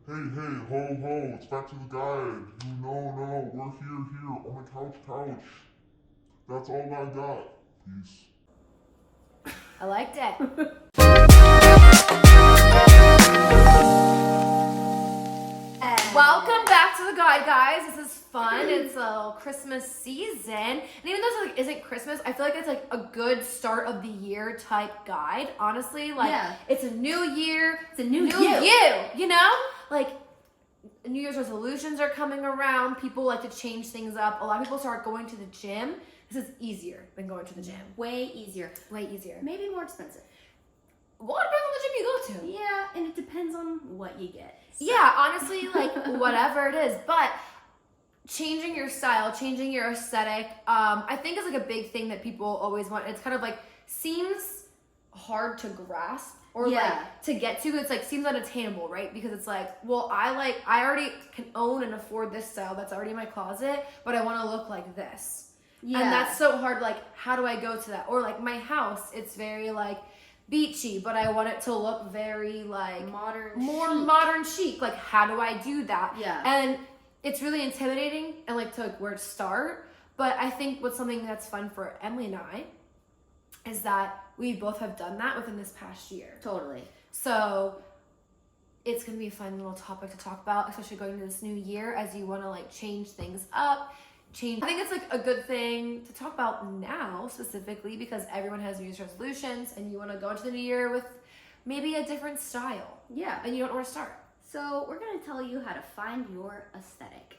hey, ho, ho, it's back to the guide. No, we're here, on the couch. That's all I got. Peace. I liked it. Welcome back to the guide, guys. This is fun. It's a little Christmas season. And even though it isn't Christmas, I feel like it's like a good start of the year type guide. Honestly, it's a new year. It's a new you know? Like, New Year's resolutions are coming around. People like to change things up. A lot of people start going to the gym. This is easier than going to the gym. Way easier. Maybe more expensive. Well, it depends on the gym you go to. Yeah, and it depends on what you get. So. Yeah, honestly, like, whatever it is. But changing your style, changing your aesthetic, I think is like a big thing that people always want. It's kind of like, seems hard to grasp or like to get to. It's like, seems unattainable, right? Because it's like, well, I already can own and afford this style that's already in my closet, but I want to look like this. Yeah. And that's so hard. Like, how do I go to that? Or like my house, it's very like beachy, but I want it to look very like modern chic. Like, how do I do that? Yeah. And it's really intimidating and like to like where to start. But I think what's something that's fun for Emily and I is that we both have done that within this past year. Totally. So it's gonna be a fun little topic to talk about, especially going into this new year as you want to like change things up. I think it's like a good thing to talk about now specifically because everyone has New Year's resolutions and you want to go into the new year with maybe a different style. Yeah. And you don't know where to start. So we're going to tell you how to find your aesthetic.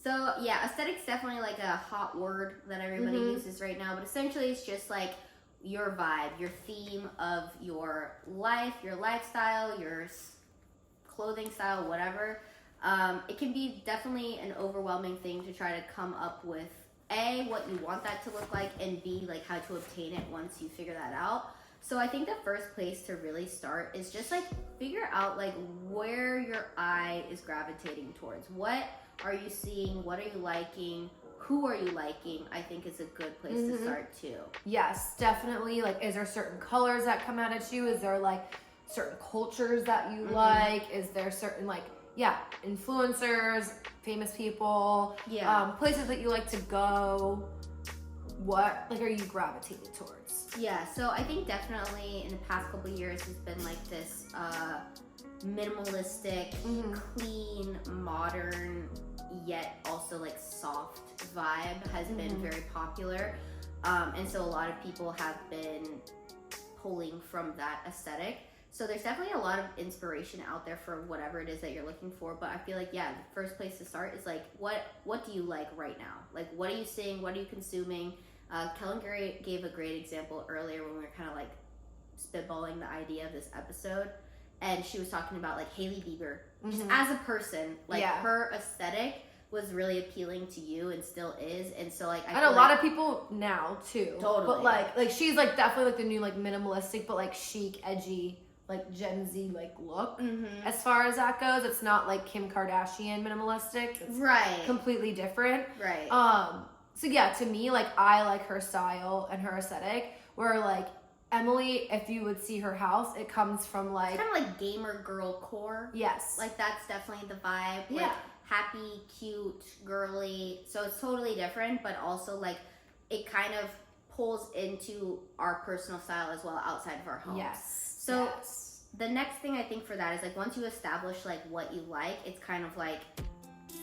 So yeah, aesthetic's definitely like a hot word that everybody uses right now, but essentially it's just like your vibe, your theme of your life, your lifestyle, your clothing style, whatever. It can be definitely an overwhelming thing to try to come up with A, what you want that to look like, and B, like how to obtain it once you figure that out. So I think the first place to really start is just like figure out like where your eye is gravitating towards. What are you seeing? What are you liking? Who are you liking? I think is a good place to start too. Yes, definitely. Like, is there certain colors that come out at you? Is there like certain cultures that you like? Is there certain like influencers, famous people, places that you like to go? What like are you gravitating towards? Yeah, so I think definitely in the past couple of years has been like this minimalistic, clean, modern, yet also like soft vibe has been very popular. And so a lot of people have been pulling from that aesthetic. So there's definitely a lot of inspiration out there for whatever it is that you're looking for. But I feel like, the first place to start is like, what do you like right now? Like, what are you seeing? What are you consuming? Kellen gave a great example earlier when we were kind of like spitballing the idea of this episode. And she was talking about like Hailey Bieber, just as a person, like her aesthetic was really appealing to you and still is. And so like, I know a lot of people now too. Totally. But like she's like definitely like the new like minimalistic, but like chic, edgy, like Gen Z like look. As far as that goes, it's not like Kim Kardashian minimalistic. It's completely different. Right. So yeah, to me, like I like her style and her aesthetic. Where like Emily, if you would see her house, it comes from like kind of like gamer girl core. Yes. Like that's definitely the vibe. Yeah. Like happy, cute, girly. So it's totally different, but also like it kind of pulls into our personal style as well outside of our homes. Yes. So the next thing I think for that is like once you establish like what you like, it's kind of like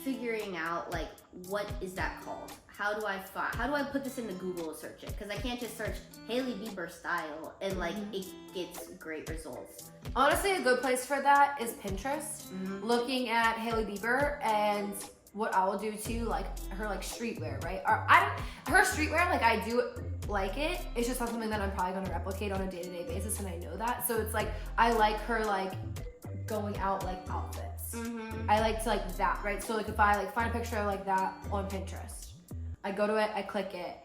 figuring out like what is that called? How do I put this into Google to search it? Because I can't just search Hailey Bieber style and like it gets great results. Honestly, a good place for that is Pinterest. Looking at Hailey Bieber and what I will do too, like her like streetwear, right? Or her streetwear, like I do like it. It's just not something that I'm probably gonna replicate on a day-to-day basis, and I know that. So it's like I like her like going out like outfits. I like to like that, right? So like if I like find a picture like that on Pinterest, I go to it, I click it.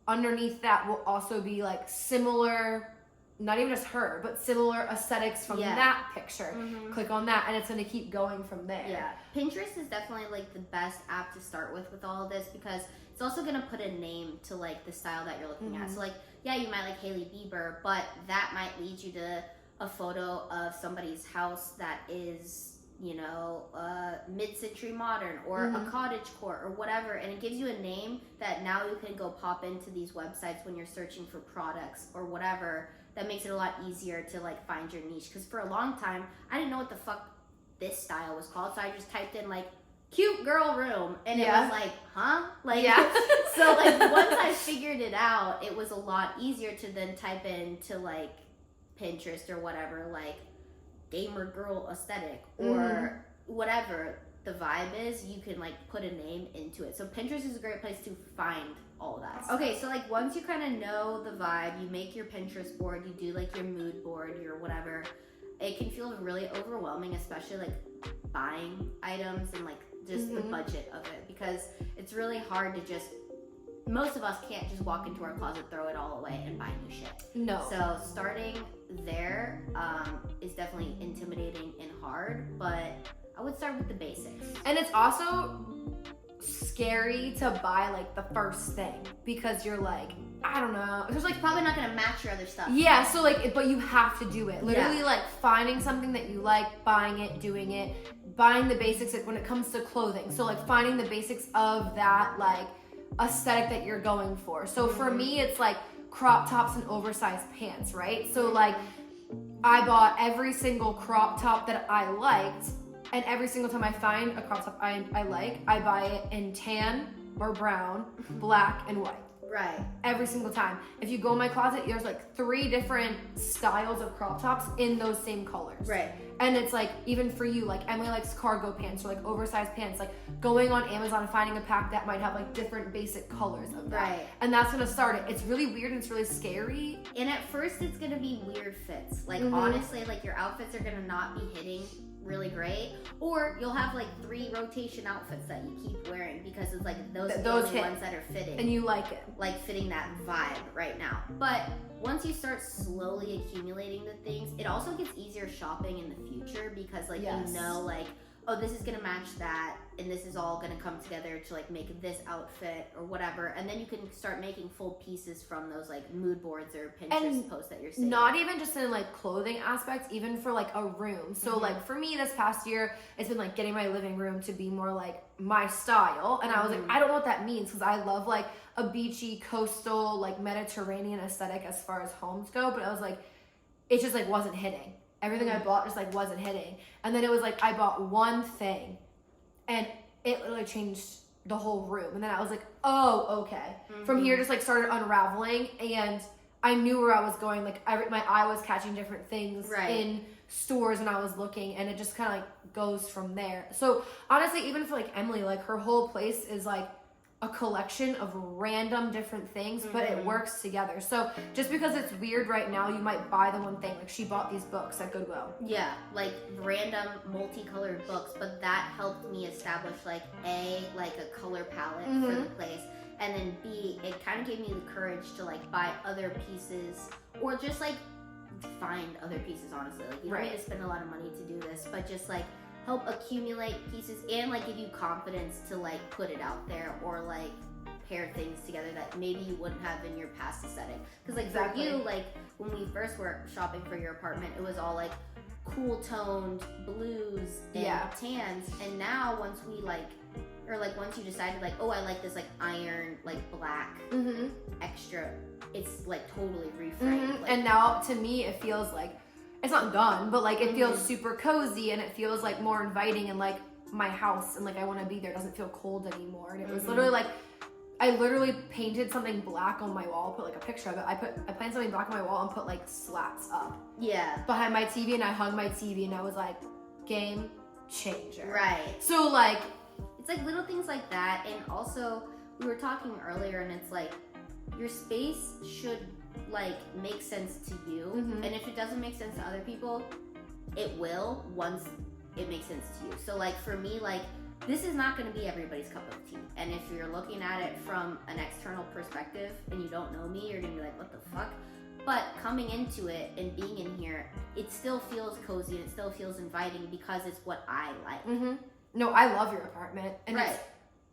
Underneath that will also be like similar, not even just her, but similar aesthetics from that picture. Click on that and it's gonna keep going from there. Yeah, Pinterest is definitely like the best app to start with all of this because it's also gonna put a name to like the style that you're looking at. So like, yeah, you might like Hailey Bieber, but that might lead you to a photo of somebody's house that is mid-century modern or a cottage core or whatever, and it gives you a name that now you can go pop into these websites when you're searching for products or whatever. That makes it a lot easier to like find your niche, because for a long time I didn't know what the fuck this style was called, so I just typed in like cute girl room, and it was like, huh? Like, so like once I figured it out, it was a lot easier to then type into like Pinterest or whatever, like gamer girl aesthetic or whatever the vibe is. You can like put a name into it. So Pinterest is a great place to find all of that stuff. Okay, so like once you kind of know the vibe, you make your Pinterest board, you do like your mood board, your whatever. It can feel really overwhelming, especially like buying items and like just the budget of it, because it's really hard to just, most of us can't just walk into our closet, throw it all away, and buy new shit. No. So starting there is definitely intimidating and hard, but I would start with the basics. And it's also scary to buy like the first thing, because you're like, I don't know, It's like probably not gonna match your other stuff. Yeah, so like, but you have to do it. Literally, like finding something that you like, buying it, doing it, buying the basics. Like when it comes to clothing, so like finding the basics of that like aesthetic that you're going for. So for me, it's like crop tops and oversized pants, right? So like I bought every single crop top that I liked, and every single time I find a crop top I like, I buy it in tan or brown, black, and white. Right. Every single time. If you go in my closet, there's like 3 different styles of crop tops in those same colors. Right. And it's like, even for you, like Emily likes cargo pants or like oversized pants, like going on Amazon and finding a pack that might have like different basic colors of that. Right. And that's gonna start it. It's really weird and it's really scary. And at first it's gonna be weird fits. Like honestly, like your outfits are gonna not be hitting really great, or you'll have like 3 rotation outfits that you keep wearing because it's like those are the ones that are fitting, and you like it, like fitting that vibe right now. But once you start slowly accumulating the things, it also gets easier shopping in the future, because like you know, like, oh, this is gonna match that, and this is all gonna come together to like make this outfit or whatever, and then you can start making full pieces from those like mood boards or Pinterest posts that you're seeing. Not even just in like clothing aspects, even for like a room. So like for me this past year, it's been like getting my living room to be more like my style, and I was like, I don't know what that means, because I love like a beachy, coastal, like Mediterranean aesthetic as far as homes go, but I was like, it just like wasn't hitting. Everything I bought just like wasn't hitting. And then it was like I bought one thing and it literally changed the whole room. And then I was like, oh, okay. From here just like started unraveling, and I knew where I was going. Like my eye was catching different things in stores when I was looking, and it just kind of like goes from there. So honestly, even for like Emily, like her whole place is like a collection of random different things, but it works together. So just because it's weird right now, you might buy the one thing. Like she bought these books at Goodwill. Yeah, like random multicolored books, but that helped me establish like A, like a color palette for the place, and then B, it kind of gave me the courage to like buy other pieces, or just like find other pieces, honestly. Like you don't need to spend a lot of money to do this, but just like help accumulate pieces and like give you confidence to like put it out there, or like pair things together that maybe you wouldn't have in your past aesthetic. Because like for you, like when we first were shopping for your apartment, it was all like cool toned blues and tans, and now once we like, or like once you decided like, oh, I like this like iron like black extra, it's like totally reframed. Like, and now to me it feels like it's not done, but like it feels super cozy, and it feels like more inviting, and like my house, and like I want to be there. It doesn't feel cold anymore. And it was literally like, I literally painted something black on my wall, put like a picture of it. I painted something black on my wall and put like slats up behind my TV, and I hung my TV, and I was like, game changer. Right. So like, it's like little things like that. And also we were talking earlier, and it's like your space should like make sense to you, and if it doesn't make sense to other people, it will once it makes sense to you. So like for me, like this is not going to be everybody's cup of tea, and if you're looking at it from an external perspective and you don't know me, you're gonna be like, what the fuck? But coming into it and being in here, it still feels cozy and it still feels inviting because it's what I like. No, I love your apartment, and it's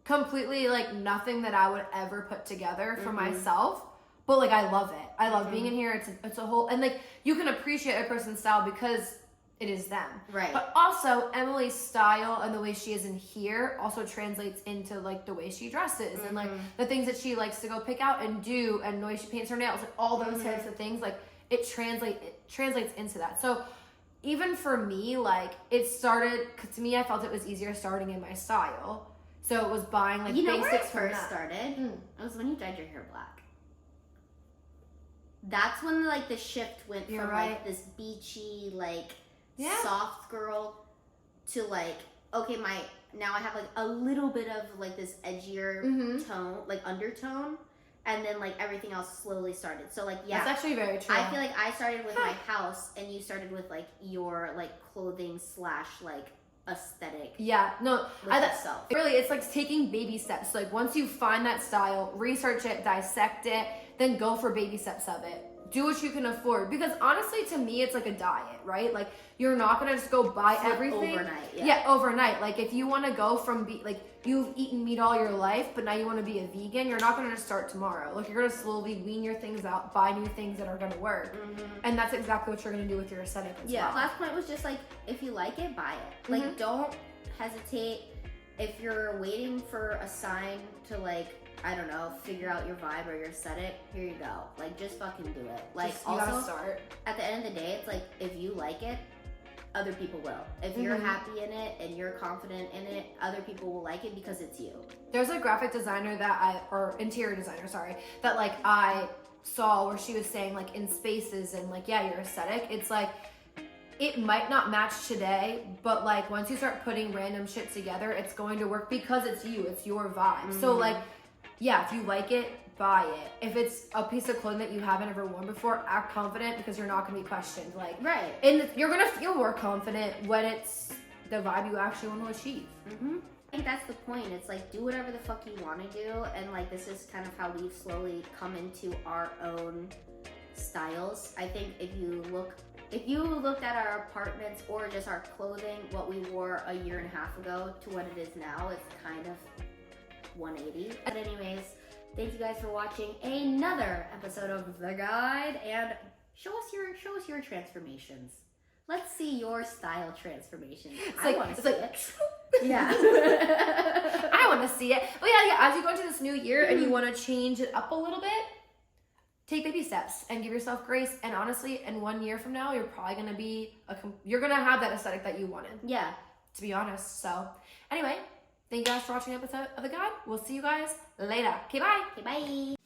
completely like nothing that I would ever put together for myself. But like I love it. I love being in here. It's a whole, and like you can appreciate a person's style because it is them. Right. But also Emily's style and the way she is in here also translates into like the way she dresses and like the things that she likes to go pick out and do and the way she paints her nails, like all those types of things. Like it translates into that. So even for me, like it started, cause to me, I felt it was easier starting in my style. So it was buying like where it basics from first that. started? It was when you dyed your hair black. That's when like the shift went You're from right. like this beachy, like Yeah. soft girl to like, okay, now I have like a little bit of like this edgier tone, like undertone, and then like everything else slowly started. So like, yeah, That's actually very true. I feel like I started with my house and you started with like your like clothing / like aesthetic. Yeah, no, With yourself. Really, it's like taking baby steps. Like once you find that style, research it, dissect it, then go for baby steps of it. Do what you can afford. Because honestly, to me, it's like a diet, right? Like you're not gonna just go buy Like everything overnight. Yeah, overnight. Like if you want to go from like you've eaten meat all your life, but now you want to be a vegan, you're not gonna just start tomorrow. Like you're gonna slowly wean your things out, buy new things that are gonna work, and that's exactly what you're gonna do with your aesthetic as well. Last point was just like, if you like it, buy it. Like don't hesitate. If you're waiting for a sign to like, I don't know, figure out your vibe or your aesthetic, here you go. Like just fucking do it. Like You also gotta start. at the end of the day, it's like if you like it, other people will. If you're happy in it and you're confident in it, other people will like it because it's you. There's a graphic designer or interior designer, sorry, that like I saw where she was saying like in spaces and like, yeah, your aesthetic, it's like, it might not match today, but like once you start putting random shit together, it's going to work because it's you, it's your vibe. So like, yeah, if you like it, buy it. If it's a piece of clothing that you haven't ever worn before, act confident because you're not gonna be questioned. Like, right. And you're gonna feel more confident when it's the vibe you actually want to achieve. I think that's the point. It's like, do whatever the fuck you want to do. And like, this is kind of how we've slowly come into our own styles. I think if you looked at our apartments or just our clothing, what we wore a year and a half ago to what it is now, it's kind of 180. But anyways, thank you guys for watching another episode of The Guide, and show us your transformations. Let's see your style transformations. I want to see it. Yeah. I want to see it. But yeah, as you go into this new year and you want to change it up a little bit, take baby steps and give yourself grace. And honestly, in 1 year from now, you're probably going to be you're going to have that aesthetic that you wanted. Yeah. To be honest. So anyway, thank you guys for watching the episode of The Guide. We'll see you guys later. Okay, bye. Okay, bye.